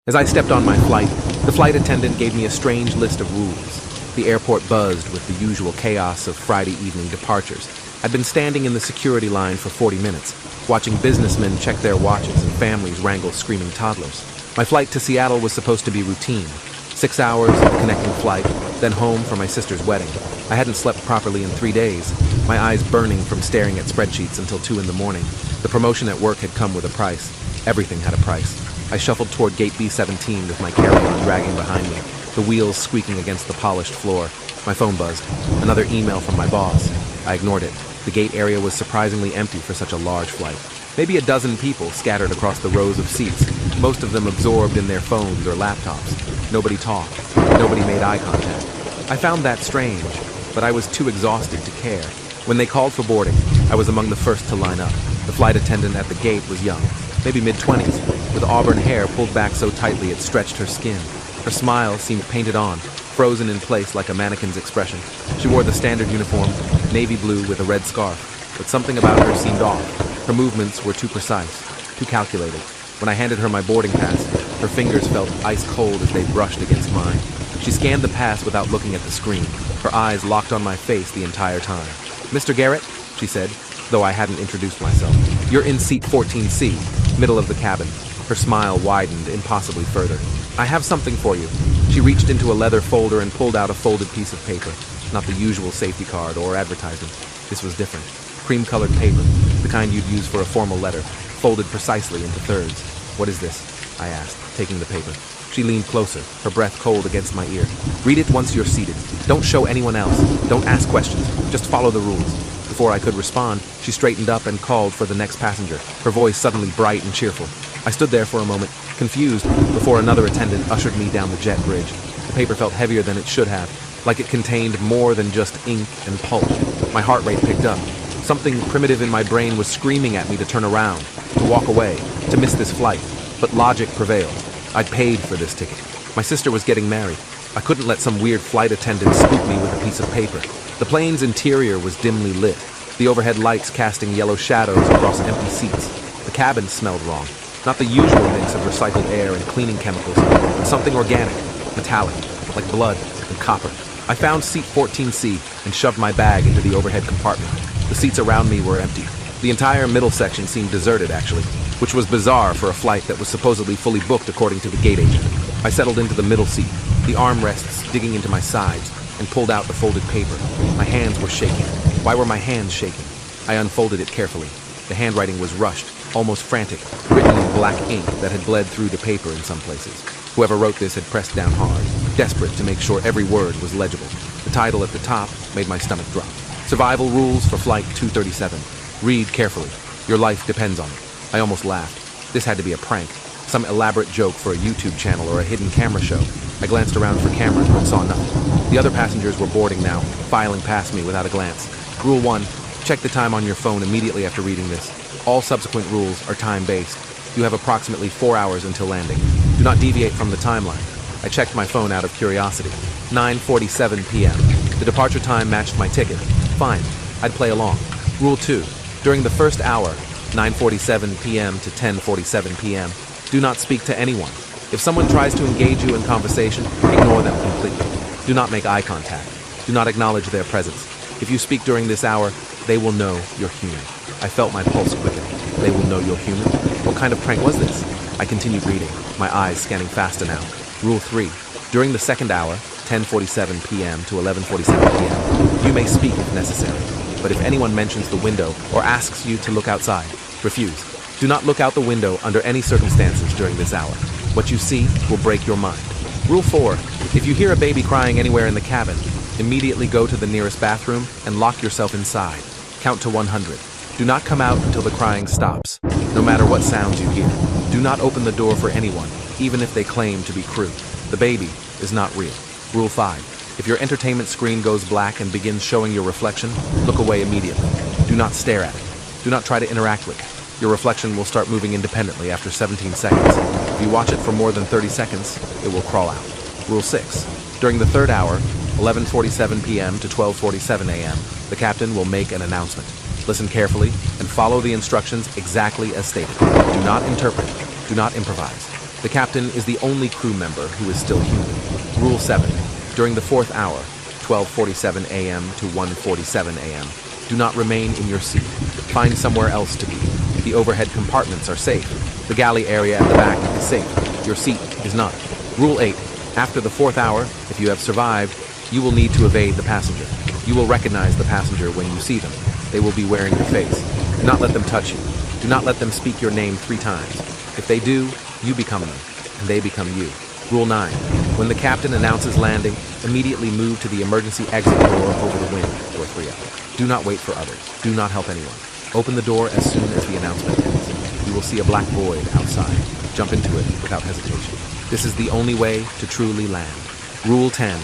As I stepped on my flight, the flight attendant gave me a strange list of rules. The airport buzzed with the usual chaos of Friday evening departures. I'd been standing in the security line for 40 minutes, watching businessmen check their watches and families wrangle screaming toddlers. My flight to Seattle was supposed to be routine. 6 hours of a connecting flight, then home for my sister's wedding. I hadn't slept properly in 3 days, my eyes burning from staring at spreadsheets until 2 in the morning. The promotion at work had come with a price. Everything had a price. I shuffled toward gate B17 with my carry-on dragging behind me, the wheels squeaking against the polished floor. My phone buzzed. Another email from my boss. I ignored it. The gate area was surprisingly empty for such a large flight. Maybe a dozen people scattered across the rows of seats, most of them absorbed in their phones or laptops. Nobody talked. Nobody made eye contact. I found that strange, but I was too exhausted to care. When they called for boarding, I was among the first to line up. The flight attendant at the gate was young, maybe mid-20s, with auburn hair pulled back so tightly it stretched her skin. Her smile seemed painted on, frozen in place like a mannequin's expression. She wore the standard uniform, navy blue with a red scarf, but something about her seemed off. Her movements were too precise, too calculated. When I handed her my boarding pass, her fingers felt ice cold as they brushed against mine. She scanned the pass without looking at the screen, her eyes locked on my face the entire time. "Mr. Garrett," she said, though I hadn't introduced myself. "You're in seat 14C, middle of the cabin." Her smile widened impossibly further. "I have something for you." She reached into a leather folder and pulled out a folded piece of paper. Not the usual safety card or advertisement. This was different. Cream-colored paper, the kind you'd use for a formal letter, folded precisely into thirds. "What is this?" I asked, taking the paper. She leaned closer, her breath cold against my ear. "Read it once you're seated. Don't show anyone else. Don't ask questions. Just follow the rules." Before I could respond, she straightened up and called for the next passenger, her voice suddenly bright and cheerful. I stood there for a moment, confused, before another attendant ushered me down the jet bridge. The paper felt heavier than it should have, like it contained more than just ink and pulp. My heart rate picked up. Something primitive in my brain was screaming at me to turn around, to walk away, to miss this flight. But logic prevailed. I'd paid for this ticket. My sister was getting married. I couldn't let some weird flight attendant spook me with a piece of paper. The plane's interior was dimly lit, the overhead lights casting yellow shadows across empty seats. The cabin smelled wrong. Not the usual mix of recycled air and cleaning chemicals, but something organic, metallic, like blood and copper. I found seat 14C and shoved my bag into the overhead compartment. The seats around me were empty. The entire middle section seemed deserted, actually, which was bizarre for a flight that was supposedly fully booked according to the gate agent. I settled into the middle seat, the armrests digging into my sides, and pulled out the folded paper. My hands were shaking. Why were my hands shaking? I unfolded it carefully. The handwriting was rushed, almost frantic, written in black ink that had bled through the paper in some places. Whoever wrote this had pressed down hard, desperate to make sure every word was legible. The title at the top made my stomach drop. Survival Rules for Flight 237. Read carefully. Your life depends on it. I almost laughed. This had to be a prank, some elaborate joke for a YouTube channel or a hidden camera show. I glanced around for cameras but saw nothing. The other passengers were boarding now, filing past me without a glance. Rule 1. Check the time on your phone immediately after reading this. All subsequent rules are time-based. You have approximately 4 hours until landing. Do not deviate from the timeline. I checked my phone out of curiosity. 9:47 p.m. The departure time matched my ticket. Fine. I'd play along. Rule 2. During the first hour, 9:47 p.m. to 10:47 p.m., do not speak to anyone. If someone tries to engage you in conversation, ignore them completely. Do not make eye contact. Do not acknowledge their presence. If you speak during this hour, they will know you're human. I felt my pulse quicken. They will know you're human? What kind of prank was this? I continued reading, my eyes scanning faster now. Rule 3. During the second hour, 10:47 p.m. to 11:47 p.m., you may speak if necessary. But if anyone mentions the window or asks you to look outside, refuse. Do not look out the window under any circumstances during this hour. What you see will break your mind. Rule 4. If you hear a baby crying anywhere in the cabin, immediately go to the nearest bathroom and lock yourself inside. Count to 100. Do not come out until the crying stops, no matter what sounds you hear. Do not open the door for anyone, even if they claim to be crew. The baby is not real. Rule 5. If your entertainment screen goes black and begins showing your reflection, look away immediately. Do not stare at it. Do not try to interact with it. Your reflection will start moving independently after 17 seconds. If you watch it for more than 30 seconds, it will crawl out. Rule 6. During the third hour, 11:47 p.m. to 12:47 a.m., the captain will make an announcement. Listen carefully and follow the instructions exactly as stated. Do not interpret. Do not improvise. The captain is the only crew member who is still human. Rule 7. During the 4th hour, 12:47 a.m. to 1:47 a.m., do not remain in your seat. Find somewhere else to be. The overhead compartments are safe. The galley area at the back is safe. Your seat is not. Rule 8. After the 4th hour, if you have survived, you will need to evade the passenger. You will recognize the passenger when you see them. They will be wearing your face. Do not let them touch you. Do not let them speak your name 3 times. If they do, you become them, and they become you. Rule 9. When the captain announces landing, immediately move to the emergency exit door over the wing, door 3L. Do not wait for others. Do not help anyone. Open the door as soon as the announcement ends. You will see a black void outside. Jump into it without hesitation. This is the only way to truly land. Rule 10.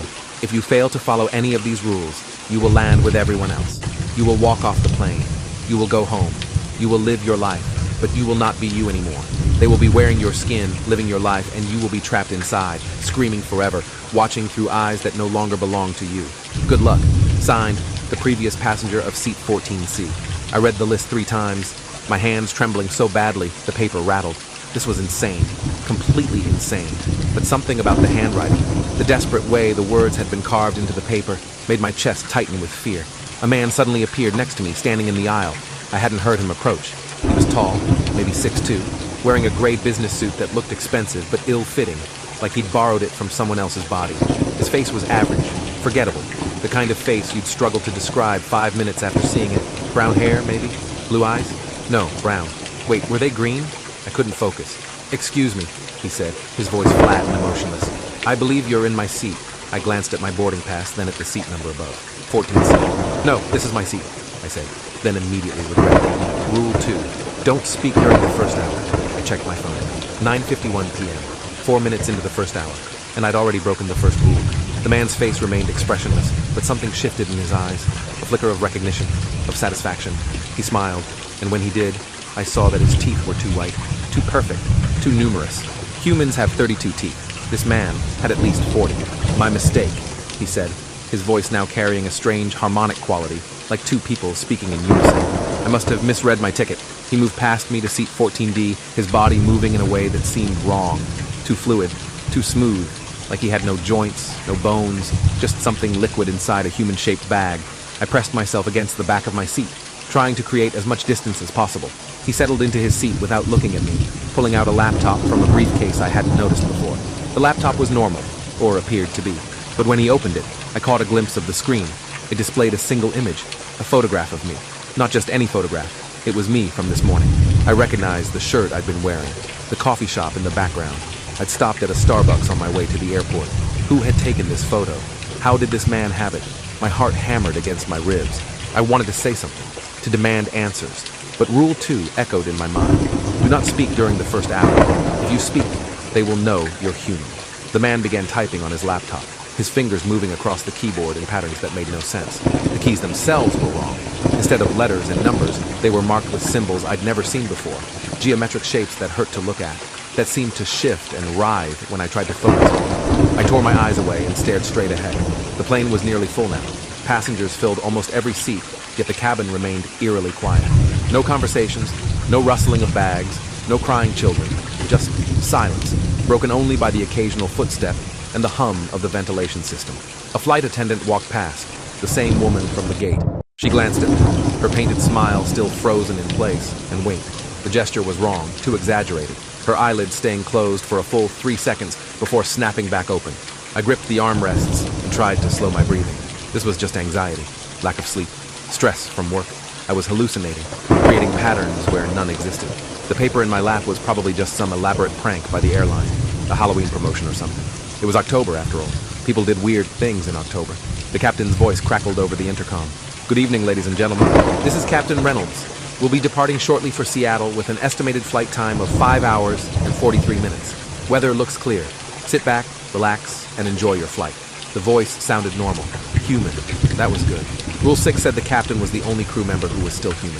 If you fail to follow any of these rules, you will land with everyone else. You will walk off the plane. You will go home. You will live your life, but you will not be you anymore. They will be wearing your skin, living your life, and you will be trapped inside, screaming forever, watching through eyes that no longer belong to you. Good luck. Signed, the previous passenger of seat 14C. I read the list 3 times, my hands trembling so badly the paper rattled. This was insane, completely insane. But something about the handwriting, the desperate way the words had been carved into the paper, made my chest tighten with fear. A man suddenly appeared next to me, standing in the aisle. I hadn't heard him approach. He was tall, maybe 6'2", wearing a gray business suit that looked expensive but ill-fitting, like he'd borrowed it from someone else's body. His face was average, forgettable, the kind of face you'd struggle to describe 5 minutes after seeing it. Brown hair, maybe? Blue eyes? No, brown. Wait, were they green? I couldn't focus. Excuse me, he said, his voice flat and emotionless. I believe you're in my seat. I glanced at my boarding pass, then at the seat number above. 14C. No, this is my seat, I said, then immediately regretted it. Rule 2. Don't speak during the 1st hour. I checked my phone. 9:51 p.m. 4 minutes into the 1st hour, and I'd already broken the 1st rule. The man's face remained expressionless, but something shifted in his eyes. A flicker of recognition, of satisfaction. He smiled, and when he did, I saw that his teeth were too white, too perfect, too numerous. Humans have 32 teeth. This man had at least 40. My mistake, he said, his voice now carrying a strange harmonic quality, like 2 people speaking in unison. I must have misread my ticket. He moved past me to seat 14D, his body moving in a way that seemed wrong. Too fluid, too smooth, like he had no joints, no bones, just something liquid inside a human-shaped bag. I pressed myself against the back of my seat, trying to create as much distance as possible. He settled into his seat without looking at me, pulling out a laptop from a briefcase I hadn't noticed before. The laptop was normal, or appeared to be, but when he opened it, I caught a glimpse of the screen. It displayed a single image, a photograph of me. Not just any photograph. It was me from this morning. I recognized the shirt I'd been wearing, the coffee shop in the background. I'd stopped at a Starbucks on my way to the airport. Who had taken this photo? How did this man have it? My heart hammered against my ribs. I wanted to say something, to demand answers. But Rule 2 echoed in my mind. Do not speak during the 1st hour. If you speak, they will know you're human. The man began typing on his laptop, his fingers moving across the keyboard in patterns that made no sense. The keys themselves were wrong. Instead of letters and numbers, they were marked with symbols I'd never seen before. Geometric shapes that hurt to look at, that seemed to shift and writhe when I tried to focus on them. I tore my eyes away and stared straight ahead. The plane was nearly full now. Passengers filled almost every seat, yet the cabin remained eerily quiet. No conversations, no rustling of bags, no crying children, just silence, broken only by the occasional footstep and the hum of the ventilation system. A flight attendant walked past, the same woman from the gate. She glanced at me, her painted smile still frozen in place, and winked. The gesture was wrong, too exaggerated, her eyelids staying closed for a full 3 seconds before snapping back open. I gripped the armrests and tried to slow my breathing. This was just anxiety, lack of sleep, stress from work. I was hallucinating, creating patterns where none existed. The paper in my lap was probably just some elaborate prank by the airline, a Halloween promotion or something. It was October, after all. People did weird things in October. The captain's voice crackled over the intercom. Good evening, ladies and gentlemen. This is Captain Reynolds. We'll be departing shortly for Seattle with an estimated flight time of 5 hours and 43 minutes. Weather looks clear. Sit back, relax, and enjoy your flight. The voice sounded normal, human. That was good. Rule 6 said the captain was the only crew member who was still human.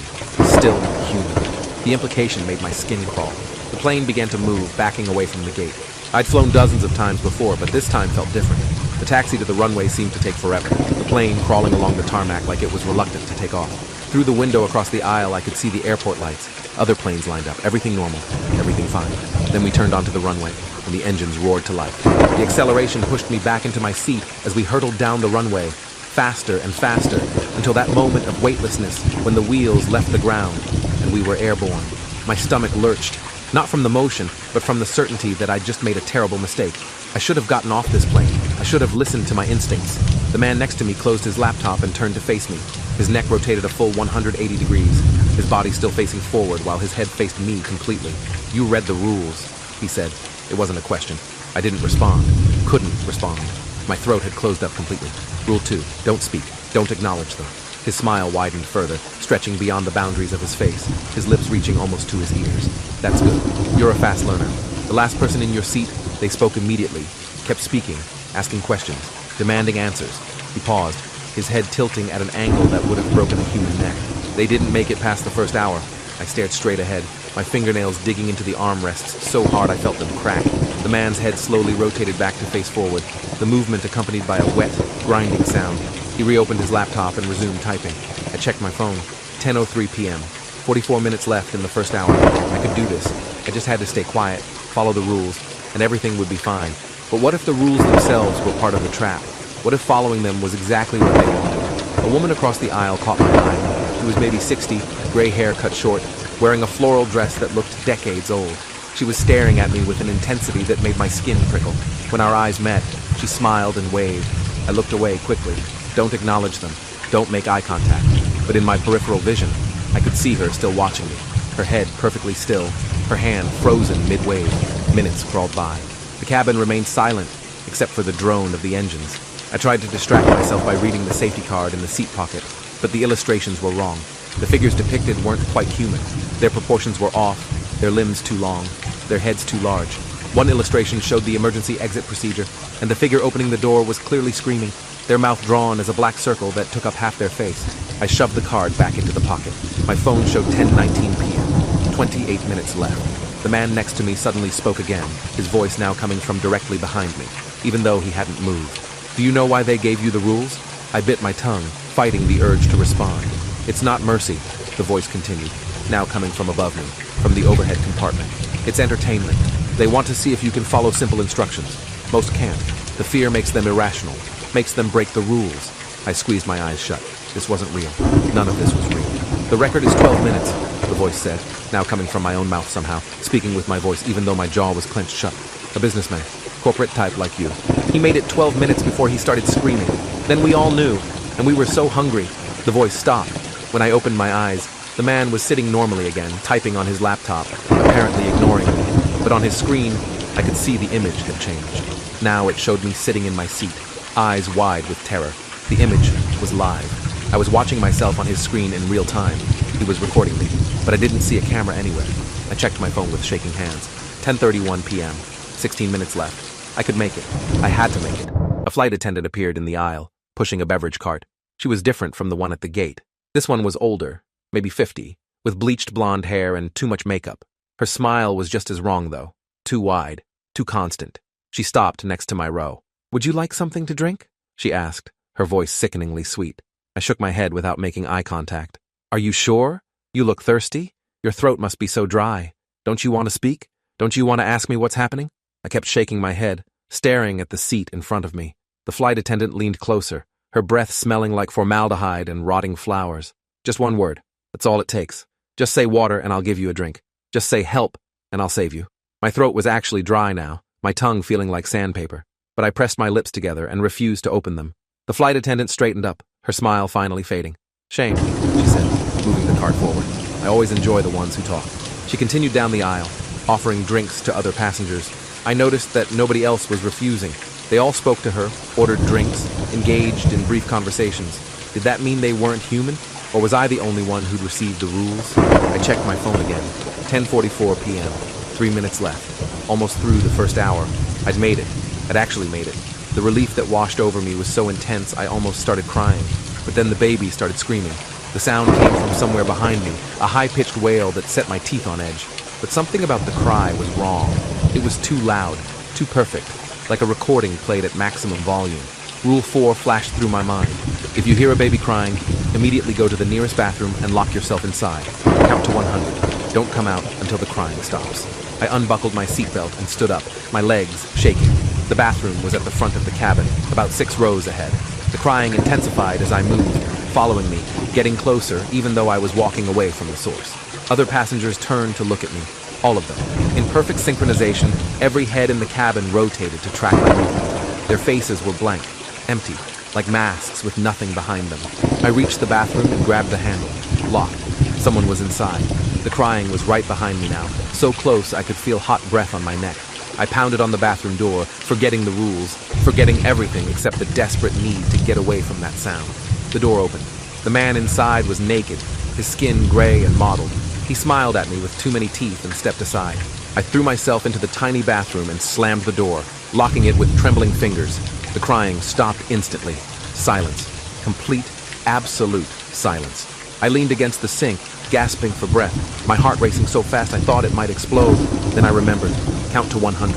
Still human. The implication made my skin crawl. The plane began to move, backing away from the gate. I'd flown dozens of times before, but this time felt different. The taxi to the runway seemed to take forever, the plane crawling along the tarmac like it was reluctant to take off. Through the window across the aisle, I could see the airport lights. Other planes lined up, everything normal, everything fine. Then we turned onto the runway, and the engines roared to life. The acceleration pushed me back into my seat as we hurtled down the runway, faster and faster, until that moment of weightlessness when the wheels left the ground and we were airborne. My stomach lurched, not from the motion, but from the certainty that I'd just made a terrible mistake. I should have gotten off this plane. I should have listened to my instincts. The man next to me closed his laptop and turned to face me. His neck rotated a full 180 degrees, his body still facing forward while his head faced me completely. "You read the rules," he said. It wasn't a question. I didn't respond. Couldn't respond. My throat had closed up completely. Rule 2, don't speak. Don't acknowledge them. His smile widened further, stretching beyond the boundaries of his face, his lips reaching almost to his ears. "That's good. You're a fast learner. The last person in your seat, they spoke immediately, kept speaking, asking questions, demanding answers." He paused, his head tilting at an angle that would have broken a human neck. "They didn't make it past the first hour." I stared straight ahead, my fingernails digging into the armrests so hard I felt them crack. The man's head slowly rotated back to face forward, the movement accompanied by a wet, grinding sound. He reopened his laptop and resumed typing. I checked my phone. 10:03 p.m. 44 minutes left in the first hour. I could do this. I just had to stay quiet, follow the rules, and everything would be fine. But what if the rules themselves were part of the trap? What if following them was exactly what they wanted? A woman across the aisle caught my eye. She was maybe 60, gray hair cut short, wearing a floral dress that looked decades old. She was staring at me with an intensity that made my skin prickle. When our eyes met, she smiled and waved. I looked away quickly. Don't acknowledge them. Don't make eye contact. But in my peripheral vision, I could see her still watching me. Her head perfectly still, her hand frozen mid-wave. Minutes crawled by. The cabin remained silent, except for the drone of the engines. I tried to distract myself by reading the safety card in the seat pocket, but the illustrations were wrong. The figures depicted weren't quite human. Their proportions were off, their limbs too long, their heads too large. One illustration showed the emergency exit procedure, and the figure opening the door was clearly screaming, their mouth drawn as a black circle that took up half their face. I shoved the card back into the pocket. My phone showed 10:19 p.m. 28 minutes left. The man next to me suddenly spoke again, his voice now coming from directly behind me, even though he hadn't moved. "Do you know why they gave you the rules?" I bit my tongue, fighting the urge to respond. "It's not mercy," the voice continued, now coming from above me, from the overhead compartment. "It's entertainment. They want to see if you can follow simple instructions. Most can't. The fear makes them irrational, makes them break the rules." I squeezed my eyes shut. This wasn't real. None of this was real. "The record is 12 minutes, the voice said, now coming from my own mouth somehow, speaking with my voice even though my jaw was clenched shut. "A businessman, corporate type like you. He made it 12 minutes before he started screaming. Then we all knew, and we were so hungry." The voice stopped. When I opened my eyes, the man was sitting normally again, typing on his laptop, apparently ignoring me. But on his screen, I could see the image had changed. Now it showed me sitting in my seat, eyes wide with terror. The image was live. I was watching myself on his screen in real time. He was recording me, but I didn't see a camera anywhere. I checked my phone with shaking hands. 10:31 p.m. 16 minutes left. I could make it. I had to make it. A flight attendant appeared in the aisle, pushing a beverage cart. She was different from the one at the gate. This one was older, maybe 50, with bleached blonde hair and too much makeup. Her smile was just as wrong, though. Too wide, too constant. She stopped next to my row. "Would you like something to drink?" she asked, her voice sickeningly sweet. I shook my head without making eye contact. "Are you sure? You look thirsty? Your throat must be so dry. Don't you want to speak? Don't you want to ask me what's happening?" I kept shaking my head, staring at the seat in front of me. The flight attendant leaned closer, her breath smelling like formaldehyde and rotting flowers. "Just one word. That's all it takes. Just say water and I'll give you a drink. Just say help and I'll save you." My throat was actually dry now, my tongue feeling like sandpaper, but I pressed my lips together and refused to open them. The flight attendant straightened up, her smile finally fading. "Shame," she said, moving the cart forward. "I always enjoy the ones who talk." She continued down the aisle, offering drinks to other passengers. I noticed that nobody else was refusing. They all spoke to her, ordered drinks, engaged in brief conversations. Did that mean they weren't human? Or was I the only one who'd received the rules? I checked my phone again. 10:44 p.m. 3 minutes left. Almost through the first hour. I'd made it. I'd actually made it. The relief that washed over me was so intense I almost started crying. But then the baby started screaming. The sound came from somewhere behind me, a high-pitched wail that set my teeth on edge. But something about the cry was wrong. It was too loud, too perfect, like a recording played at maximum volume. Rule 4 flashed through my mind. If you hear a baby crying, immediately go to the nearest bathroom and lock yourself inside. Count to 100. Don't come out until the crying stops. I unbuckled my seatbelt and stood up, my legs shaking. The bathroom was at the front of the cabin, about 6 rows ahead. The crying intensified as I moved, following me, getting closer even though I was walking away from the source. Other passengers turned to look at me, all of them. In perfect synchronization, every head in the cabin rotated to track my movement. Their faces were blank, empty, like masks with nothing behind them. I reached the bathroom and grabbed the handle. Locked. Someone was inside. The crying was right behind me now, so close I could feel hot breath on my neck. I pounded on the bathroom door, forgetting the rules, forgetting everything except the desperate need to get away from that sound. The door opened. The man inside was naked, his skin gray and mottled. He smiled at me with too many teeth and stepped aside. I threw myself into the tiny bathroom and slammed the door, locking it with trembling fingers. The crying stopped instantly. Silence. Complete, absolute silence. I leaned against the sink, gasping for breath, my heart racing so fast I thought it might explode. Then I remembered. Count to 100.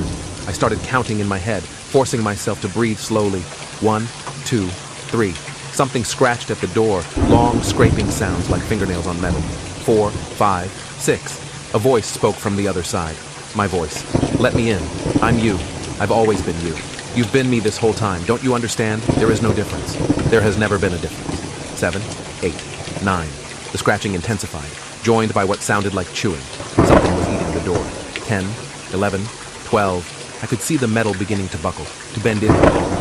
I started counting in my head, forcing myself to breathe slowly. 1, 2, 3. Something scratched at the door, long scraping sounds like fingernails on metal. 4, 5, 6. A voice spoke from the other side. My voice. Let me in. I'm you. I've always been you. You've been me this whole time. Don't you understand? There is no difference. There has never been a difference. 7, 8, 9. The scratching intensified, joined by what sounded like chewing. Something was eating the door. 10, 11, 12. I could see the metal beginning to buckle, to bend in.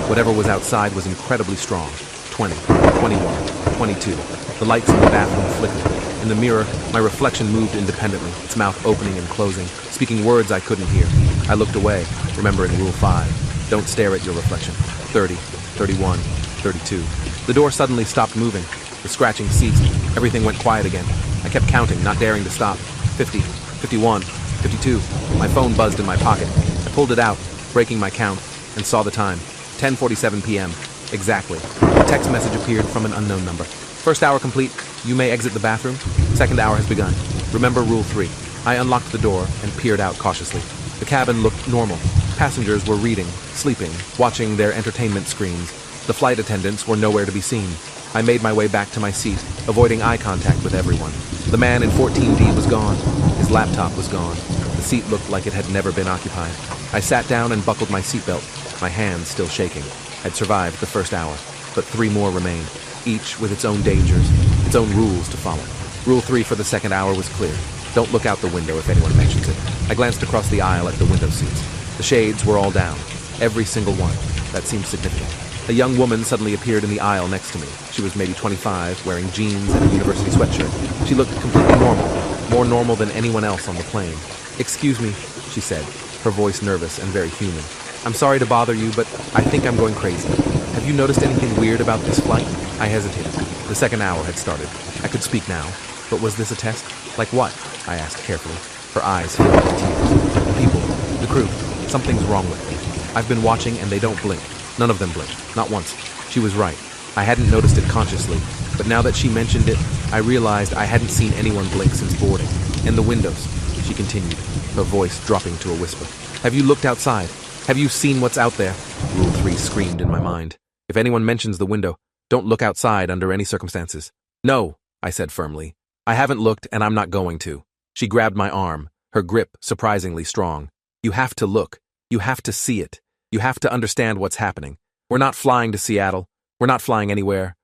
Whatever was outside was incredibly strong. 20, 21, 22. The lights in the bathroom flickered. In the mirror, my reflection moved independently, its mouth opening and closing, speaking words I couldn't hear. I looked away, remembering Rule 5. Don't stare at your reflection. 30, 31, 32. The door suddenly stopped moving. The scratching ceased. Everything went quiet again. I kept counting, not daring to stop. 50, 51, 52. My phone buzzed in my pocket. I pulled it out, breaking my count, and saw the time. 10:47 p.m. Exactly. A text message appeared from an unknown number. First hour complete. You may exit the bathroom. Second hour has begun. Remember Rule 3. I unlocked the door and peered out cautiously. The cabin looked normal. Passengers were reading, sleeping, watching their entertainment screens. The flight attendants were nowhere to be seen. I made my way back to my seat, avoiding eye contact with everyone. The man in 14D was gone. His laptop was gone. The seat looked like it had never been occupied. I sat down and buckled my seatbelt, my hands still shaking. I'd survived the first hour, but 3 more remained, each with its own dangers, its own rules to follow. Rule 3 for the second hour was clear. Don't look out the window if anyone mentions it. I glanced across the aisle at the window seats. The shades were all down, every single one. That seemed significant. A young woman suddenly appeared in the aisle next to me. She was maybe 25, wearing jeans and a university sweatshirt. She looked completely normal, more normal than anyone else on the plane. "Excuse me," she said, her voice nervous and very human. "I'm sorry to bother you, but I think I'm going crazy. Have you noticed anything weird about this flight?" I hesitated. The second hour had started. I could speak now. But was this a test? Like what? I asked carefully. Her eyes filled with tears. "The people, the crew, something's wrong with me. I've been watching and they don't blink. None of them blink. Not once." She was right. I hadn't noticed it consciously, but now that she mentioned it, I realized I hadn't seen anyone blink since boarding. "And the windows," she continued, her voice dropping to a whisper. "Have you looked outside? Have you seen what's out there?" Rule 3 screamed in my mind. "If anyone mentions the window, don't look outside under any circumstances." "No," I said firmly. "I haven't looked and I'm not going to." She grabbed my arm, her grip surprisingly strong. "You have to look. You have to see it. You have to understand what's happening. We're not flying to Seattle. We're not flying anywhere.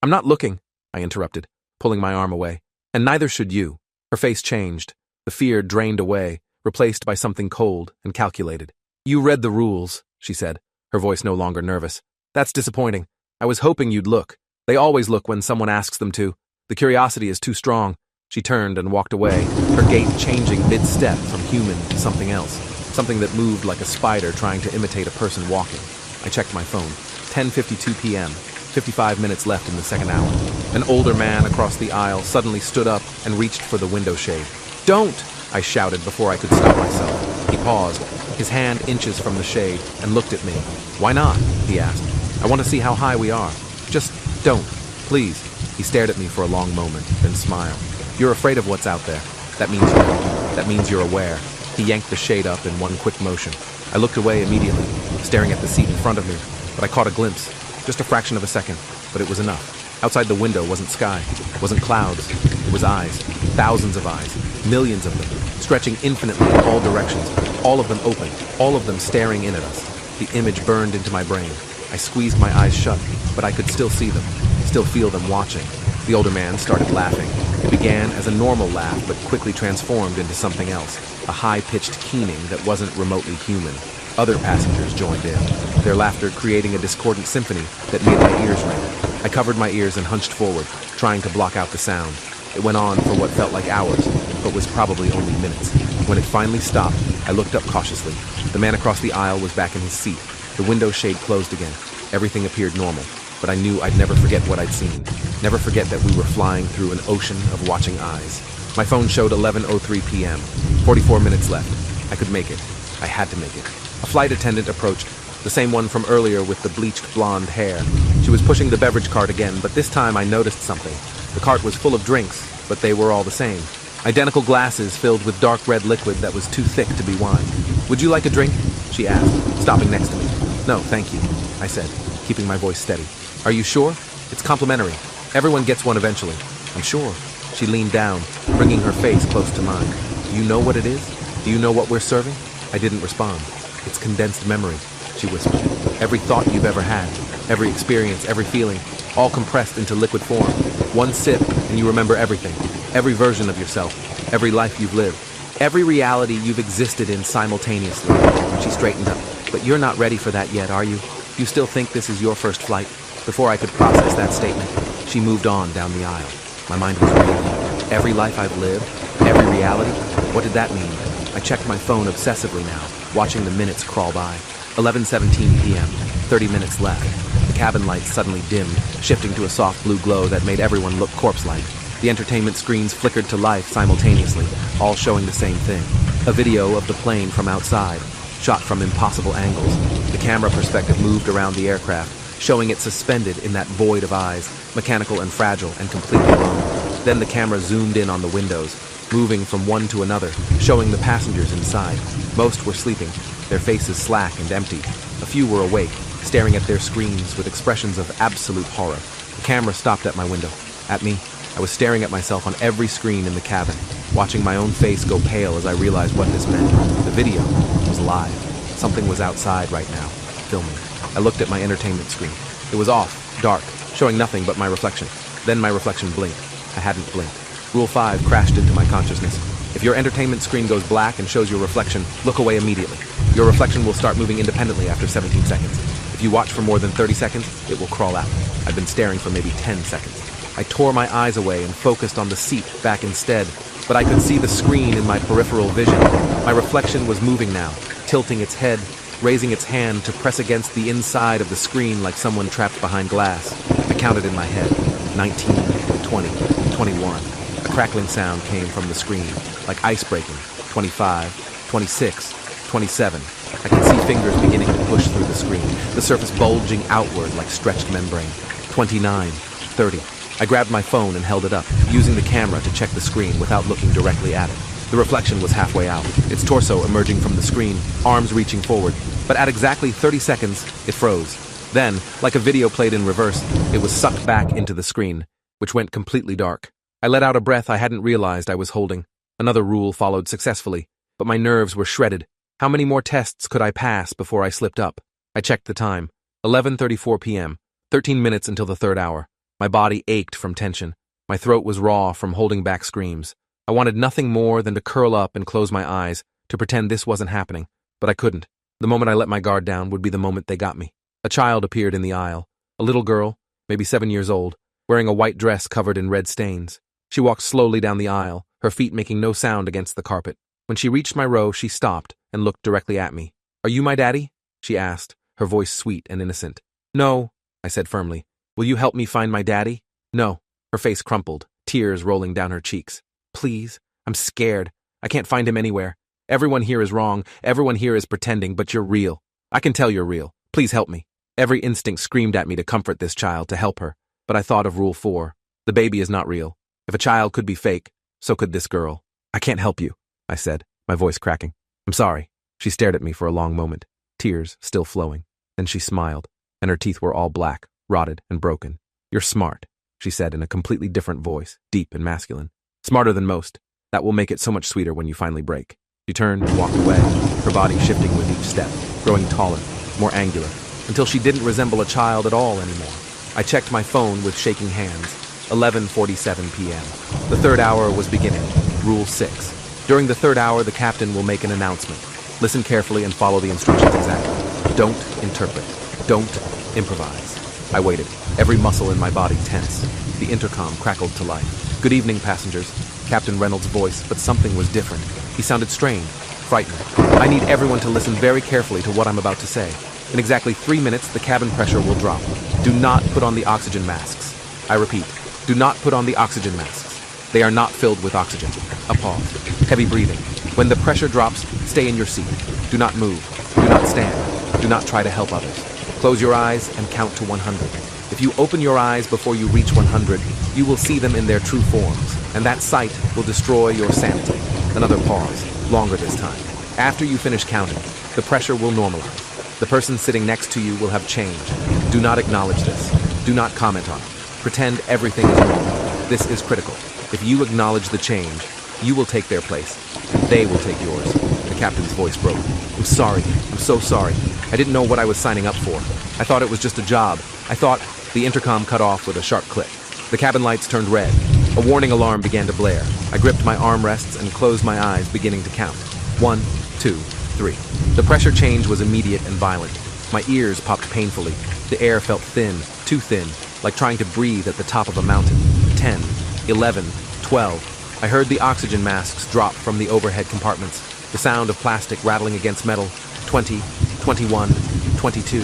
I'm not looking," I interrupted, pulling my arm away. "And neither should you." Her face changed. The fear drained away, replaced by something cold and calculated. "You read the rules," she said, her voice no longer nervous. "That's disappointing. I was hoping you'd look. They always look when someone asks them to. The curiosity is too strong." She turned and walked away, her gait changing mid-step from human to something else, something that moved like a spider trying to imitate a person walking. I checked my phone. 10:52 p.m., 55 minutes left in the second hour. An older man across the aisle suddenly stood up and reached for the window shade. "Don't!" I shouted before I could stop myself. He paused, his hand inches from the shade, and looked at me. "Why not?" he asked. "I want to see how high we are. Just don't, please." He stared at me for a long moment, then smiled. "You're afraid of what's out there. That means you know. That means you're aware." He yanked the shade up in one quick motion. I looked away immediately, staring at the seat in front of me, but I caught a glimpse. Just a fraction of a second, but it was enough. Outside the window wasn't sky, wasn't clouds. It was eyes. Thousands of eyes. Millions of them, stretching infinitely in all directions, all of them open, all of them staring in at us. The image burned into my brain. I squeezed my eyes shut, but I could still see them, still feel them watching. The older man started laughing. It began as a normal laugh, but quickly transformed into something else, a high-pitched keening that wasn't remotely human. Other passengers joined in, their laughter creating a discordant symphony that made my ears ring. I covered my ears and hunched forward, trying to block out the sound. It went on for what felt like hours, but was probably only minutes. When it finally stopped, I looked up cautiously. The man across the aisle was back in his seat. The window shade closed again. Everything appeared normal, but I knew I'd never forget what I'd seen. Never forget that we were flying through an ocean of watching eyes. My phone showed 11:03 p.m. 44 minutes left. I could make it. I had to make it. A flight attendant approached, the same one from earlier with the bleached blonde hair. She was pushing the beverage cart again, but this time I noticed something. The cart was full of drinks, but they were all the same. Identical glasses filled with dark red liquid that was too thick to be wine. "Would you like a drink?" she asked, stopping next to me. "No, thank you," I said, keeping my voice steady. "Are you sure? It's complimentary. Everyone gets one eventually." "I'm sure." She leaned down, bringing her face close to mine. "Do you know what it is? Do you know what we're serving?" I didn't respond. "It's condensed memory," she whispered. "Every thought you've ever had, every experience, every feeling, all compressed into liquid form. One sip, and you remember everything. Every version of yourself, every life you've lived, every reality you've existed in simultaneously." She straightened up. "But you're not ready for that yet, are you? You still think this is your first flight?" Before I could process that statement, she moved on down the aisle. My mind was reeling. Every life I've lived, every reality, what did that mean? I checked my phone obsessively now, watching the minutes crawl by. 11:17 p.m., 30 minutes left. The cabin lights suddenly dimmed, shifting to a soft blue glow that made everyone look corpse-like. The entertainment screens flickered to life simultaneously, all showing the same thing. A video of the plane from outside, shot from impossible angles. The camera perspective moved around the aircraft, showing it suspended in that void of eyes, mechanical and fragile and completely alone. Then the camera zoomed in on the windows, moving from one to another, showing the passengers inside. Most were sleeping, their faces slack and empty. A few were awake, staring at their screens with expressions of absolute horror. The camera stopped at my window. At me. I was staring at myself on every screen in the cabin, watching my own face go pale as I realized what this meant. The video was live. Something was outside right now, filming. I looked at my entertainment screen. It was off, dark, showing nothing but my reflection. Then my reflection blinked. I hadn't blinked. Rule 5 crashed into my consciousness. If your entertainment screen goes black and shows your reflection, look away immediately. Your reflection will start moving independently after 17 seconds. If you watch for more than 30 seconds, it will crawl out. I've been staring for maybe 10 seconds. I tore my eyes away and focused on the seat back instead, but I could see the screen in my peripheral vision. My reflection was moving now, tilting its head, raising its hand to press against the inside of the screen like someone trapped behind glass. I counted in my head. 19, 20, 21. A crackling sound came from the screen, like ice breaking. 25, 26, 27. I could see fingers beginning to push through the screen, the surface bulging outward like stretched membrane. 29, 30. I grabbed my phone and held it up, using the camera to check the screen without looking directly at it. The reflection was halfway out, its torso emerging from the screen, arms reaching forward. But at exactly 30 seconds, it froze. Then, like a video played in reverse, it was sucked back into the screen, which went completely dark. I let out a breath I hadn't realized I was holding. Another rule followed successfully, but my nerves were shredded. How many more tests could I pass before I slipped up? I checked the time. 11:34 p.m., 13 minutes until the third hour. My body ached from tension. My throat was raw from holding back screams. I wanted nothing more than to curl up and close my eyes, to pretend this wasn't happening, but I couldn't. The moment I let my guard down would be the moment they got me. A child appeared in the aisle, a little girl, maybe 7 years old, wearing a white dress covered in red stains. She walked slowly down the aisle, her feet making no sound against the carpet. When she reached my row, she stopped and looked directly at me. "Are you my daddy?" she asked, her voice sweet and innocent. "No," I said firmly. "Will you help me find my daddy?" "No." Her face crumpled, tears rolling down her cheeks. "Please, I'm scared. I can't find him anywhere. Everyone here is wrong. Everyone here is pretending, but you're real. I can tell you're real. Please help me." Every instinct screamed at me to comfort this child, to help her. But I thought of Rule 4. The baby is not real. If a child could be fake, so could this girl. "I can't help you," I said, my voice cracking. "I'm sorry." She stared at me for a long moment, tears still flowing. Then she smiled, and her teeth were all black, rotted, and broken. "You're smart," she said in a completely different voice, deep and masculine. "Smarter than most. That will make it so much sweeter when you finally break. She turned and walked away, her body shifting with each step, growing taller, more angular, until she didn't resemble a child at all anymore. I checked my phone with shaking hands. 11:47 p.m. The third hour was beginning. Rule 6. During the third hour, the captain will make an announcement. Listen carefully and follow the instructions exactly. Don't interpret. Don't improvise. I waited, every muscle in my body tense. The intercom crackled to life. Good evening, passengers. Captain Reynolds' voice, but something was different. He sounded strained, frightened. I need everyone to listen very carefully to what I'm about to say. In exactly 3 minutes, the cabin pressure will drop. Do not put on the oxygen masks. I repeat, do not put on the oxygen masks. They are not filled with oxygen. A pause. Heavy breathing. When the pressure drops, stay in your seat. Do not move. Do not stand. Do not try to help others. Close your eyes and count to 100. If you open your eyes before you reach 100, you will see them in their true forms, and that sight will destroy your sanity. Another pause, longer this time. After you finish counting, the pressure will normalize. The person sitting next to you will have changed. Do not acknowledge this. Do not comment on it. Pretend everything is normal. This is critical. If you acknowledge the change, you will take their place, and they will take yours. The captain's voice broke. I'm sorry. I'm so sorry. I didn't know what I was signing up for. I thought it was just a job. I thought... The intercom cut off with a sharp click. The cabin lights turned red. A warning alarm began to blare. I gripped my armrests and closed my eyes, beginning to count. 1, 2, 3. The pressure change was immediate and violent. My ears popped painfully. The air felt thin, too thin, like trying to breathe at the top of a mountain. 10, 11, 12. I heard the oxygen masks drop from the overhead compartments, the sound of plastic rattling against metal. 20, 21, 22.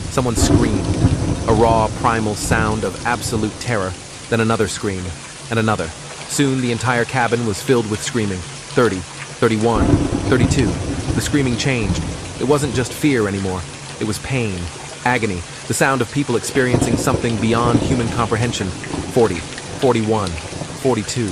Someone screamed. A raw, primal sound of absolute terror, then another scream, and another. Soon the entire cabin was filled with screaming. 30, 31, 32. The screaming changed. It wasn't just fear anymore. It was pain, agony, the sound of people experiencing something beyond human comprehension. 40, 41, 42.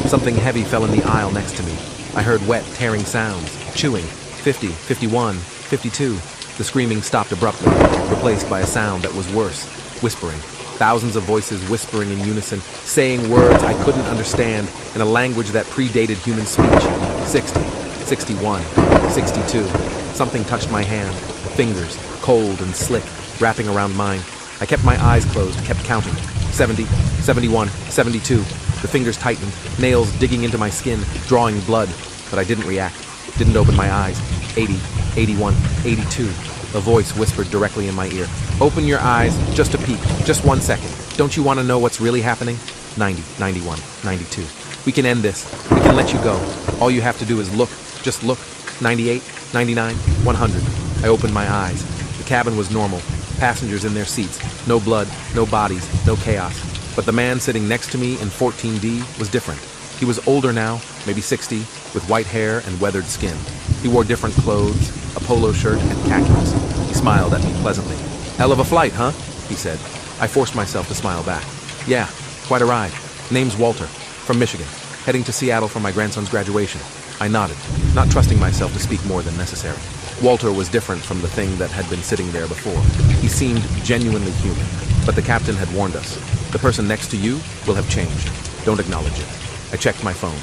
Something heavy fell in the aisle next to me. I heard wet, tearing sounds, chewing. 50, 51, 52. The screaming stopped abruptly, replaced by a sound that was worse, whispering. Thousands of voices whispering in unison, saying words I couldn't understand in a language that predated human speech. 60, 61, 62. Something touched my hand, fingers, cold and slick, wrapping around mine. I kept my eyes closed, kept counting. 70, 71, 72. The fingers tightened, nails digging into my skin, drawing blood, but I didn't react, didn't open my eyes. 80, 81, 82. A voice whispered directly in my ear. Open your eyes, just a peek, just 1 second. Don't you want to know what's really happening? 90, 91, 92. We can end this. We can let you go. All you have to do is look, just look. 98, 99, 100. I opened my eyes. The cabin was normal. Passengers in their seats. No blood, no bodies, no chaos. But the man sitting next to me in 14D was different. He was older now, maybe 60, with white hair and weathered skin. He wore different clothes, a polo shirt and khakis. He smiled at me pleasantly. Hell of a flight, huh? He said. I forced myself to smile back. Yeah, quite a ride. Name's Walter, from Michigan, heading to Seattle for my grandson's graduation. I nodded, not trusting myself to speak more than necessary. Walter was different from the thing that had been sitting there before. He seemed genuinely human, but the captain had warned us. The person next to you will have changed. Don't acknowledge it. I checked my phone.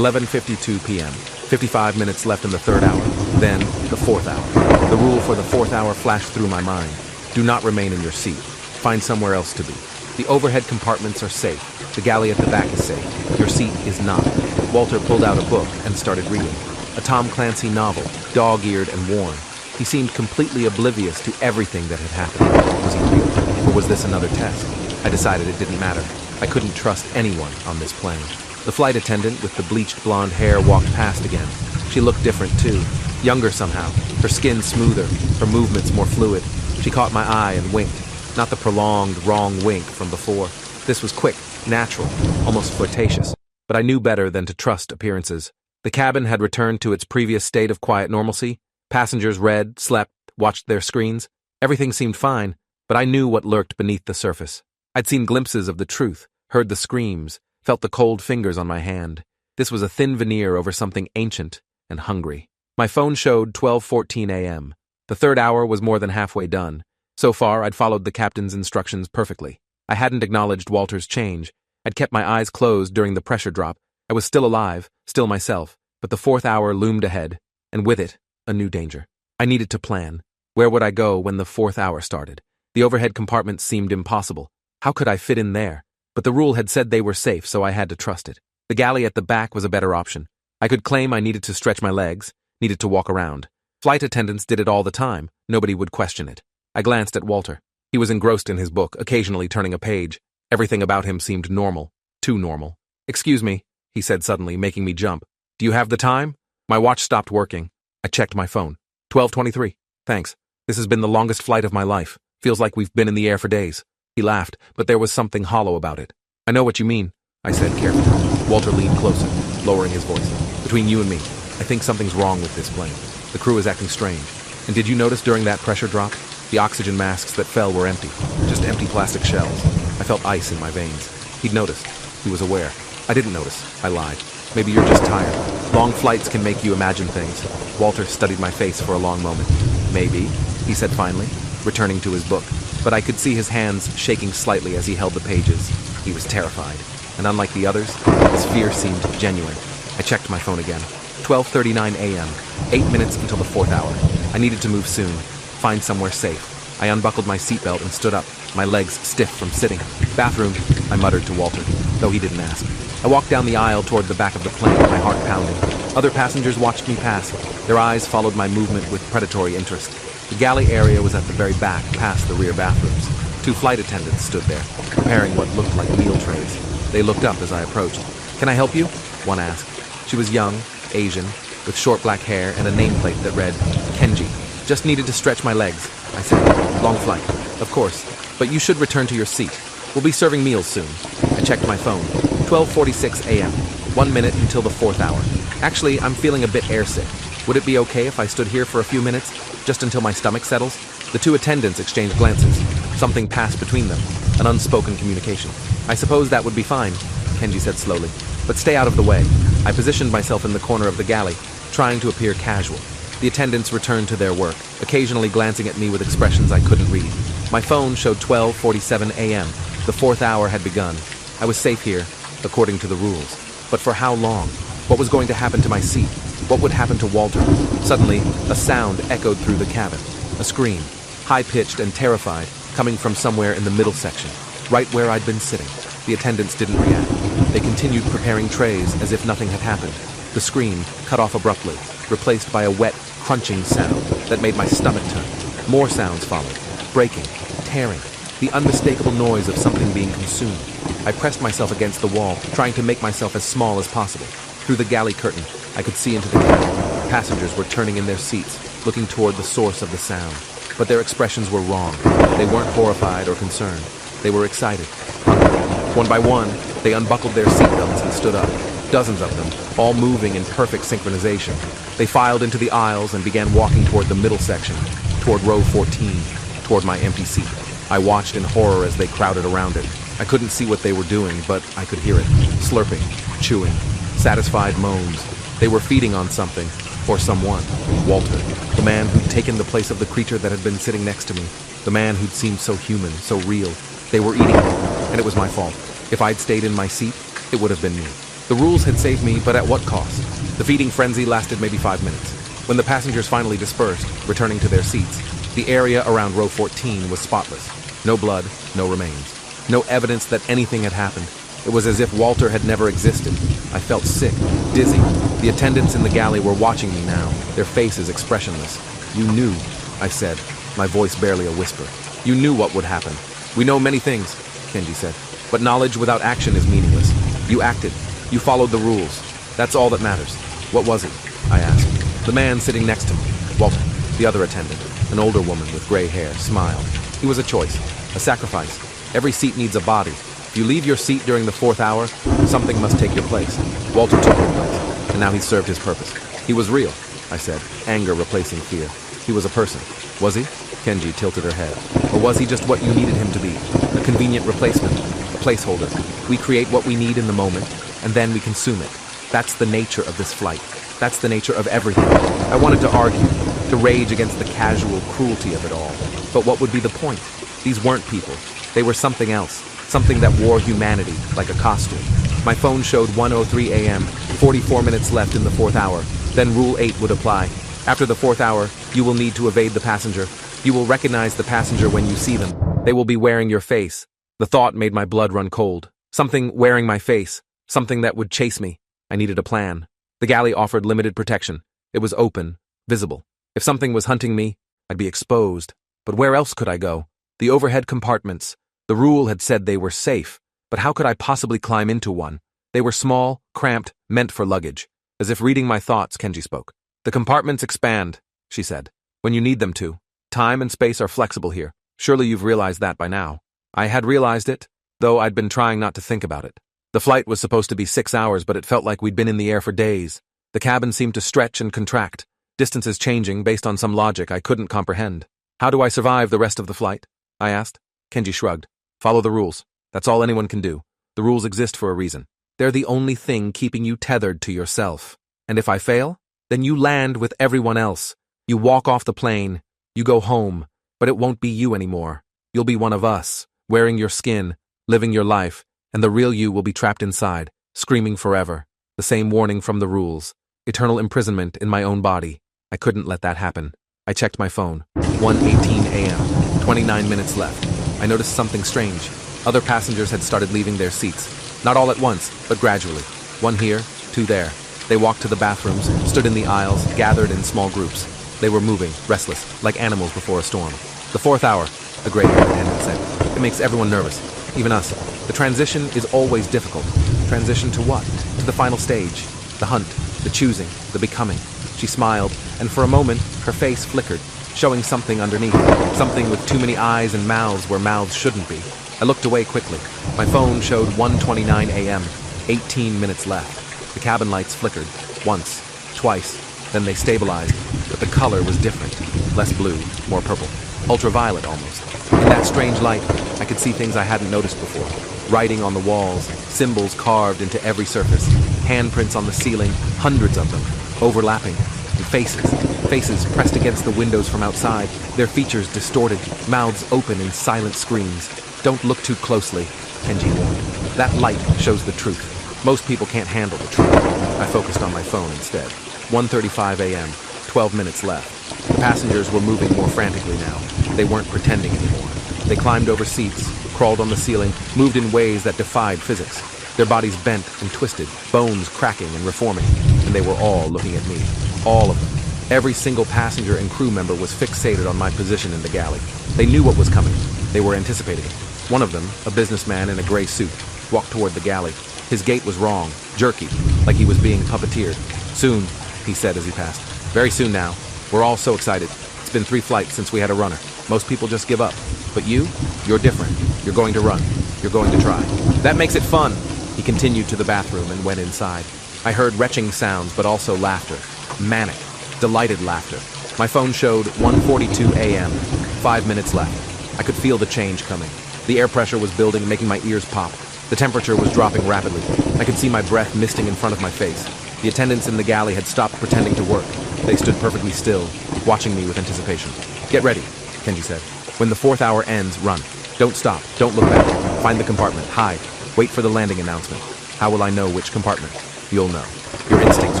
11:52 p.m. 55 minutes left in the third hour, then the fourth hour. The rule for the fourth hour flashed through my mind. Do not remain in your seat. Find somewhere else to be. The overhead compartments are safe. The galley at the back is safe. Your seat is not. Walter pulled out a book and started reading. A Tom Clancy novel, dog-eared and worn. He seemed completely oblivious to everything that had happened. Was he real? Or was this another test? I decided it didn't matter. I couldn't trust anyone on this plane. The flight attendant with the bleached blonde hair walked past again. She looked different too. Younger somehow. Her skin smoother. Her movements more fluid. She caught my eye and winked. Not the prolonged, wrong wink from before. This was quick, natural, almost flirtatious. But I knew better than to trust appearances. The cabin had returned to its previous state of quiet normalcy. Passengers read, slept, watched their screens. Everything seemed fine, but I knew what lurked beneath the surface. I'd seen glimpses of the truth, heard the screams, felt the cold fingers on my hand. This was a thin veneer over something ancient and hungry. My phone showed 12:14 a.m. The third hour was more than halfway done. So far, I'd followed the captain's instructions perfectly. I hadn't acknowledged Walter's change. I'd kept my eyes closed during the pressure drop. I was still alive, still myself, but the fourth hour loomed ahead, and with it, a new danger. I needed to plan. Where would I go when the fourth hour started? The overhead compartments seemed impossible. How could I fit in there? But the rule had said they were safe, so I had to trust it. The galley at the back was a better option. I could claim I needed to stretch my legs, needed to walk around. Flight attendants did it all the time. Nobody would question it. I glanced at Walter. He was engrossed in his book, occasionally turning a page. Everything about him seemed normal. Too normal. "Excuse me," he said suddenly, making me jump. "Do you have the time?" My watch stopped working. I checked my phone. 12:23. "Thanks. This has been the longest flight of my life. Feels like we've been in the air for days." He laughed, but there was something hollow about it. "I know what you mean," I said carefully. Walter leaned closer, lowering his voice. "Between you and me, I think something's wrong with this plane. The crew is acting strange. And did you notice during that pressure drop? The oxygen masks that fell were empty. Just empty plastic shells. I felt ice in my veins." He'd noticed. He was aware. "I didn't notice," I lied. "Maybe you're just tired. Long flights can make you imagine things." Walter studied my face for a long moment. "Maybe," he said finally, returning to his book. But I could see his hands shaking slightly as he held the pages. He was terrified. And unlike the others, his fear seemed genuine. I checked my phone again. 12:39 a.m. 8 minutes until the fourth hour. I needed to move soon. Find somewhere safe. I unbuckled my seatbelt and stood up, my legs stiff from sitting. "Bathroom," I muttered to Walter, though he didn't ask. I walked down the aisle toward the back of the plane, my heart pounding. Other passengers watched me pass. Their eyes followed my movement with predatory interest. The galley area was at the very back, past the rear bathrooms. 2 flight attendants stood there, preparing what looked like meal trays. They looked up as I approached. "Can I help you?" one asked. She was young, Asian, with short black hair and a nameplate that read, "Kenji." "Just needed to stretch my legs," I said. "Long flight." "Of course, but you should return to your seat. We'll be serving meals soon." I checked my phone. 12:46 a.m. 1 minute until the fourth hour. "Actually, I'm feeling a bit airsick. Would it be okay if I stood here for a few minutes, just until my stomach settles?" The 2 attendants exchanged glances. Something passed between them, an unspoken communication. "I suppose that would be fine," Kenji said slowly. "But stay out of the way." I positioned myself in the corner of the galley, trying to appear casual. The attendants returned to their work, occasionally glancing at me with expressions I couldn't read. My phone showed 12:47 a.m. The fourth hour had begun. I was safe here, according to the rules. But for how long? What was going to happen to my seat? What would happen to Walter? Suddenly, a sound echoed through the cabin. A scream, high-pitched and terrified, coming from somewhere in the middle section, right where I'd been sitting. The attendants didn't react. They continued preparing trays as if nothing had happened. The scream cut off abruptly, replaced by a wet, crunching sound that made my stomach turn. More sounds followed, breaking, tearing, the unmistakable noise of something being consumed. I pressed myself against the wall, trying to make myself as small as possible. Through the galley curtain, I could see into the cabin. Passengers were turning in their seats, looking toward the source of the sound. But their expressions were wrong. They weren't horrified or concerned. They were excited, hungry. One by one, they unbuckled their seatbelts and stood up. Dozens of them, all moving in perfect synchronization. They filed into the aisles and began walking toward the middle section, toward row 14, toward my empty seat. I watched in horror as they crowded around it. I couldn't see what they were doing, but I could hear it. Slurping, chewing, satisfied moans. They were feeding on something, or someone. Walter, the man who'd taken the place of the creature that had been sitting next to me. The man who'd seemed so human, so real. They were eating him, and it was my fault. If I'd stayed in my seat, it would have been me. The rules had saved me, but at what cost? The feeding frenzy lasted maybe 5 minutes. When the passengers finally dispersed, returning to their seats, the area around row 14 was spotless. No blood, no remains. No evidence that anything had happened. It was as if Walter had never existed. I felt sick, dizzy. The attendants in the galley were watching me now, their faces expressionless. "You knew," I said, my voice barely a whisper. "You knew what would happen." "We know many things," Kenji said, "but knowledge without action is meaningless. You acted. You followed the rules. That's all that matters." "What was it?" I asked. The man sitting next to me, Walter, the other attendant, an older woman with gray hair, smiled. "He was a choice, a sacrifice. Every seat needs a body. If you leave your seat during the fourth hour, something must take your place. Walter took your place, and now he served his purpose. He was real," I said, anger replacing fear. "He was a person. Was he?" Kenji tilted her head. "Or was he just what you needed him to be? A convenient replacement, a placeholder. We create what we need in the moment, and then we consume it. That's the nature of this flight. That's the nature of everything." I wanted to argue, to rage against the casual cruelty of it all. But what would be the point? These weren't people. They were something else, something that wore humanity like a costume. My phone showed 1:03 a.m., 44 minutes left in the fourth hour. Then Rule 8 would apply. After the fourth hour, you will need to evade the passenger. You will recognize the passenger when you see them. They will be wearing your face. The thought made my blood run cold. Something wearing my face. Something that would chase me. I needed a plan. The galley offered limited protection. It was open, visible. If something was hunting me, I'd be exposed. But where else could I go? The overhead compartments. The rule had said they were safe, but how could I possibly climb into one? They were small, cramped, meant for luggage. As if reading my thoughts, Kenji spoke. The compartments expand, she said, when you need them to. Time and space are flexible here. Surely you've realized that by now. I had realized it, though I'd been trying not to think about it. The flight was supposed to be 6 hours, but it felt like we'd been in the air for days. The cabin seemed to stretch and contract, distances changing based on some logic I couldn't comprehend. How do I survive the rest of the flight? I asked. Kenji shrugged. Follow the rules. That's all anyone can do. The rules exist for a reason. They're the only thing keeping you tethered to yourself. And if I fail, then you land with everyone else. You walk off the plane. You go home. But it won't be you anymore. You'll be one of us, wearing your skin, living your life, and the real you will be trapped inside, screaming forever. The same warning from the rules. Eternal imprisonment in my own body. I couldn't let that happen. I checked my phone. 1:18 a.m. 29 minutes left. I noticed something strange. Other passengers had started leaving their seats. Not all at once, but gradually. One here, two there. They walked to the bathrooms, stood in the aisles, gathered in small groups. They were moving, restless, like animals before a storm. The fourth hour, the graveyard attendant said. It makes everyone nervous, even us. The transition is always difficult. Transition to what? To the final stage. The hunt, the choosing, the becoming. She smiled, and for a moment, her face flickered, showing something underneath. Something with too many eyes and mouths where mouths shouldn't be. I looked away quickly. My phone showed 1:29 a.m., 18 minutes left. The cabin lights flickered, once, twice, then they stabilized, but the color was different. Less blue, more purple. Ultraviolet, almost. In that strange light, I could see things I hadn't noticed before. Writing on the walls, symbols carved into every surface, handprints on the ceiling, hundreds of them, overlapping, and faces pressed against the windows from outside, their features distorted, mouths open in silent screams. Don't look too closely, Kenji warned. That light shows the truth. Most people can't handle the truth. I focused on my phone instead. 1:35 a.m., 12 minutes left. The passengers were moving more frantically now. They weren't pretending anymore. They climbed over seats, crawled on the ceiling, moved in ways that defied physics. Their bodies bent and twisted, bones cracking and reforming, and they were all looking at me. All of them. Every single passenger and crew member was fixated on my position in the galley. They knew what was coming. They were anticipating it. One of them, a businessman in a gray suit, walked toward the galley. His gait was wrong, jerky, like he was being puppeteered. Soon, he said as he passed. Very soon now. We're all so excited. It's been 3 flights since we had a runner. Most people just give up. But you're different. You're going to run. You're going to try. That makes it fun. He continued to the bathroom and went inside. I heard retching sounds, but also laughter. Manic, delighted laughter. My phone showed 1:42 a.m., 5 minutes left. I could feel the change coming. The air pressure was building, making my ears pop. The temperature was dropping rapidly. I could see my breath misting in front of my face. The attendants in the galley had stopped pretending to work. They stood perfectly still, watching me with anticipation. Get ready, Kenji said. When the fourth hour ends, run. Don't stop. Don't look back. Find the compartment. Hide. Wait for the landing announcement. How will I know which compartment? You'll know. Your instincts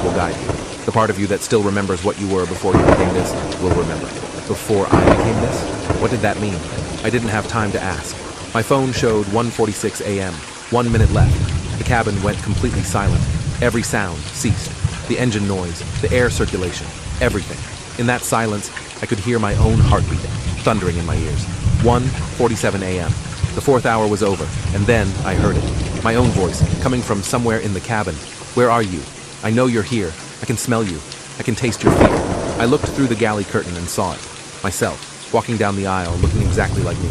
will guide you. The part of you that still remembers what you were before you became this will remember. Before I became this? What did that mean? I didn't have time to ask. My phone showed 1:46 a.m., 1 minute left. The cabin went completely silent. Every sound ceased. The engine noise, the air circulation, everything. In that silence, I could hear my own heartbeat, thundering in my ears. 1:47 a.m. The fourth hour was over, and then I heard it. My own voice, coming from somewhere in the cabin. Where are you? I know you're here. I can smell you. I can taste your fear. I looked through the galley curtain and saw it. Myself, walking down the aisle, looking exactly like me.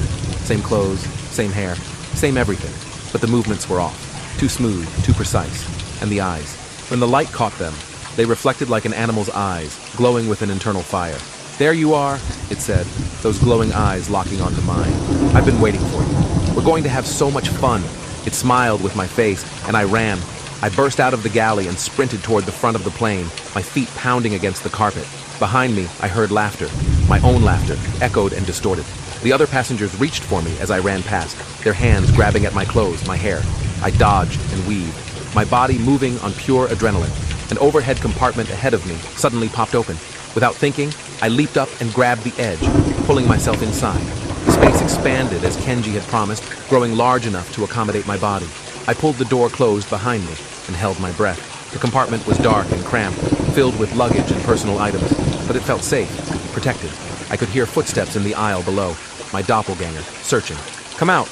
Same clothes, same hair, same everything. But the movements were off. Too smooth, too precise. And the eyes. When the light caught them, they reflected like an animal's eyes, glowing with an internal fire. There you are, it said, those glowing eyes locking onto mine. I've been waiting for you. We're going to have so much fun. It smiled with my face, and I ran. I burst out of the galley and sprinted toward the front of the plane, my feet pounding against the carpet. Behind me, I heard laughter. My own laughter, echoed and distorted. The other passengers reached for me as I ran past, their hands grabbing at my clothes, my hair. I dodged and weaved. my body moving on pure adrenaline. An overhead compartment ahead of me suddenly popped open. Without thinking, I leaped up and grabbed the edge, pulling myself inside. The space expanded as Kenji had promised, growing large enough to accommodate my body. I pulled the door closed behind me and held my breath. The compartment was dark and cramped, filled with luggage and personal items, but it felt safe, protected. I could hear footsteps in the aisle below, my doppelganger, searching. Come out,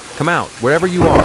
wherever you are,"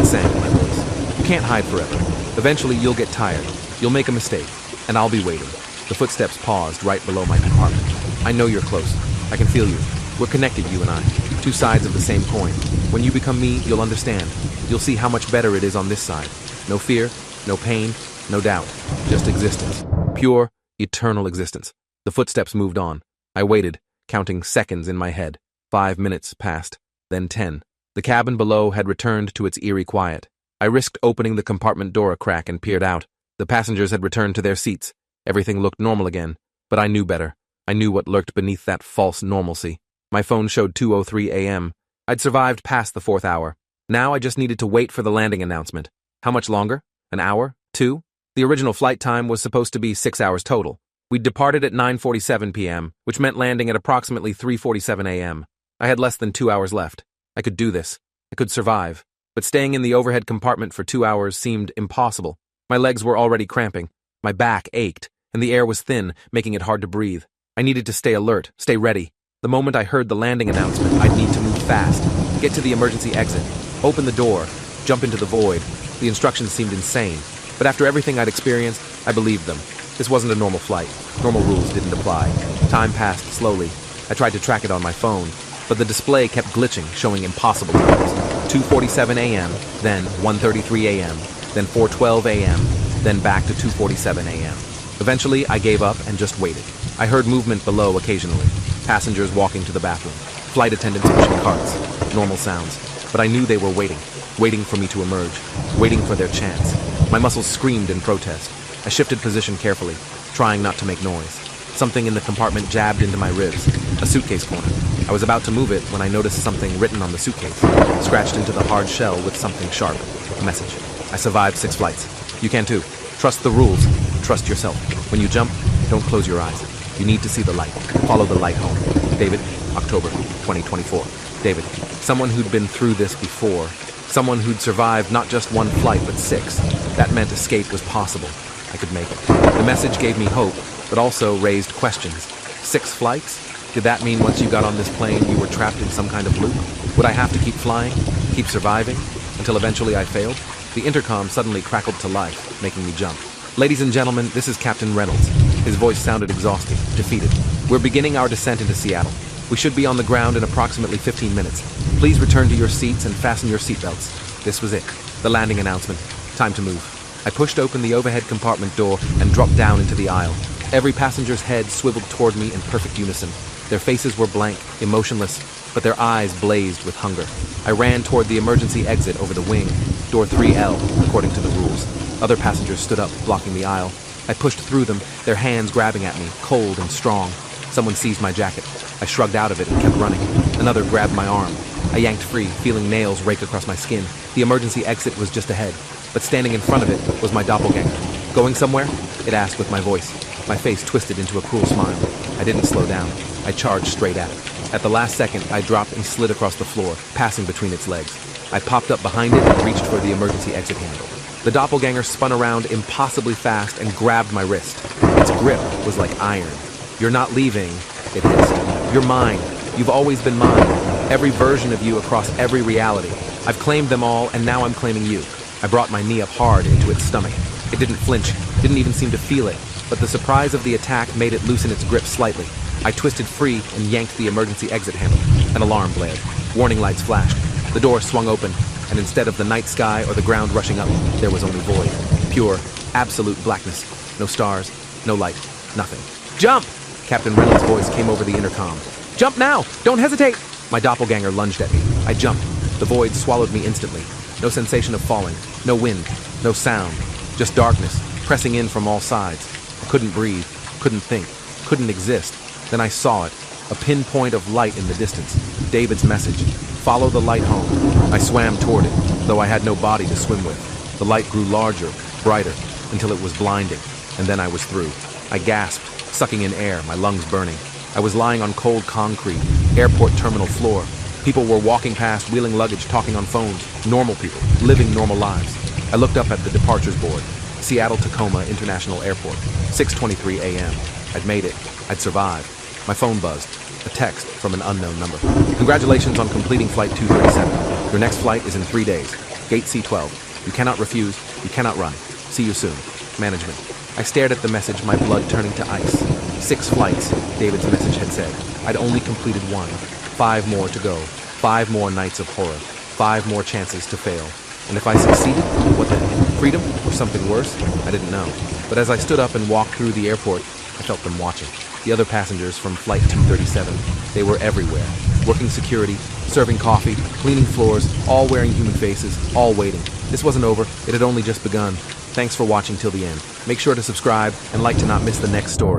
it sang in my voice. "You can't hide forever. Eventually you'll get tired, you'll make a mistake, and I'll be waiting." The footsteps paused right below my compartment. "I know you're close. I can feel you. We're connected, you and I. Two sides of the same coin. When you become me, you'll understand. You'll see how much better it is on this side. No fear, no pain, no doubt. Just existence. Pure, eternal existence." The footsteps moved on. I waited, counting seconds in my head. 5 minutes passed, then 10. The cabin below had returned to its eerie quiet. I risked opening the compartment door a crack and peered out. The passengers had returned to their seats. Everything looked normal again, but I knew better. I knew what lurked beneath that false normalcy. My phone showed 2:03 a.m. I'd survived past the 4th hour. Now I just needed to wait for the landing announcement. How much longer? An hour? 2? The original flight time was supposed to be 6 hours total. We'd departed at 9:47 p.m., which meant landing at approximately 3:47 a.m. I had less than 2 hours left. I could do this. I could survive. But staying in the overhead compartment for 2 hours seemed impossible. My legs were already cramping. My back ached, and the air was thin, making it hard to breathe. I needed to stay alert, stay ready. The moment I heard the landing announcement, I'd need to move fast, get to the emergency exit, open the door, jump into the void. The instructions seemed insane, but after everything I'd experienced, I believed them. This wasn't a normal flight. Normal rules didn't apply. Time passed slowly. I tried to track it on my phone, but the display kept glitching, showing impossible times. 2:47 a.m., then 1:33 a.m., then 4:12 a.m., then back to 2:47 a.m. Eventually, I gave up and just waited. I heard movement below occasionally, passengers walking to the bathroom, flight attendants pushing carts, normal sounds. But I knew they were waiting for me to emerge, waiting for their chance. My muscles screamed in protest. I shifted position carefully, trying not to make noise. Something in the compartment jabbed into my ribs, a suitcase corner. I was about to move it when I noticed something written on the suitcase, scratched into the hard shell with something sharp, a message. I survived 6 flights. You can too. Trust the rules. Trust yourself. When you jump, don't close your eyes. You need to see the light. Follow the light home. David, October 2024. David, someone who'd been through this before. Someone who'd survived not just 1 flight, but 6. That meant escape was possible. I could make it. The message gave me hope, but also raised questions. 6 flights? Did that mean once you got on this plane, you were trapped in some kind of loop? Would I have to keep flying, keep surviving, until eventually I failed? The intercom suddenly crackled to life, making me jump. "Ladies and gentlemen, this is Captain Reynolds." His voice sounded exhausted, defeated. "We're beginning our descent into Seattle. We should be on the ground in approximately 15 minutes. Please return to your seats and fasten your seatbelts." This was it. The landing announcement. Time to move. I pushed open the overhead compartment door and dropped down into the aisle. Every passenger's head swiveled toward me in perfect unison. Their faces were blank, emotionless, but their eyes blazed with hunger. I ran toward the emergency exit over the wing, door 3L, according to the rules. Other passengers stood up, blocking the aisle. I pushed through them, their hands grabbing at me, cold and strong. Someone seized my jacket. I shrugged out of it and kept running. Another grabbed my arm. I yanked free, feeling nails rake across my skin. The emergency exit was just ahead, but standing in front of it was my doppelganger. "Going somewhere?" it asked with my voice. My face twisted into a cruel smile. I didn't slow down. I charged straight at it. At the last second, I dropped and slid across the floor, passing between its legs. I popped up behind it and reached for the emergency exit handle. The doppelganger spun around impossibly fast and grabbed my wrist. Its grip was like iron. "You're not leaving," it hissed. "You're mine. You've always been mine. Every version of you across every reality. I've claimed them all, and now I'm claiming you." I brought my knee up hard into its stomach. It didn't flinch, didn't even seem to feel it, but the surprise of the attack made it loosen its grip slightly. I twisted free and yanked the emergency exit handle. An alarm blared. Warning lights flashed. The door swung open, and instead of the night sky or the ground rushing up, there was only void. Pure, absolute blackness. No stars, no light, nothing. "Jump!" Captain Reynolds' voice came over the intercom. "Jump now! Don't hesitate!" My doppelganger lunged at me. I jumped. The void swallowed me instantly. No sensation of falling, no wind, no sound, just darkness, pressing in from all sides. I couldn't breathe, couldn't think, couldn't exist. Then I saw it, a pinpoint of light in the distance. David's message, "Follow the light home." I swam toward it, though I had no body to swim with. The light grew larger, brighter, until it was blinding, and then I was through. I gasped, sucking in air, my lungs burning. I was lying on cold concrete, airport terminal floor. People were walking past, wheeling luggage, talking on phones. Normal people, living normal lives. I looked up at the departures board. Seattle-Tacoma International Airport, 6:23 a.m. I'd made it. I'd survived. My phone buzzed. A text from an unknown number. Congratulations on completing Flight 237. Your next flight is in 3 days. Gate C12. You cannot refuse. You cannot run. See you soon. Management. I stared at the message, my blood turning to ice. 6 flights, David's message had said. I'd only completed 1. 5 more to go. 5 more nights of horror. 5 more chances to fail. And if I succeeded, what then? Freedom or something worse? I didn't know. But as I stood up and walked through the airport, I felt them watching. The other passengers from Flight 237, they were everywhere. Working security, serving coffee, cleaning floors, all wearing human faces, all waiting. This wasn't over, it had only just begun. Thanks for watching till the end. Make sure to subscribe and like to not miss the next story.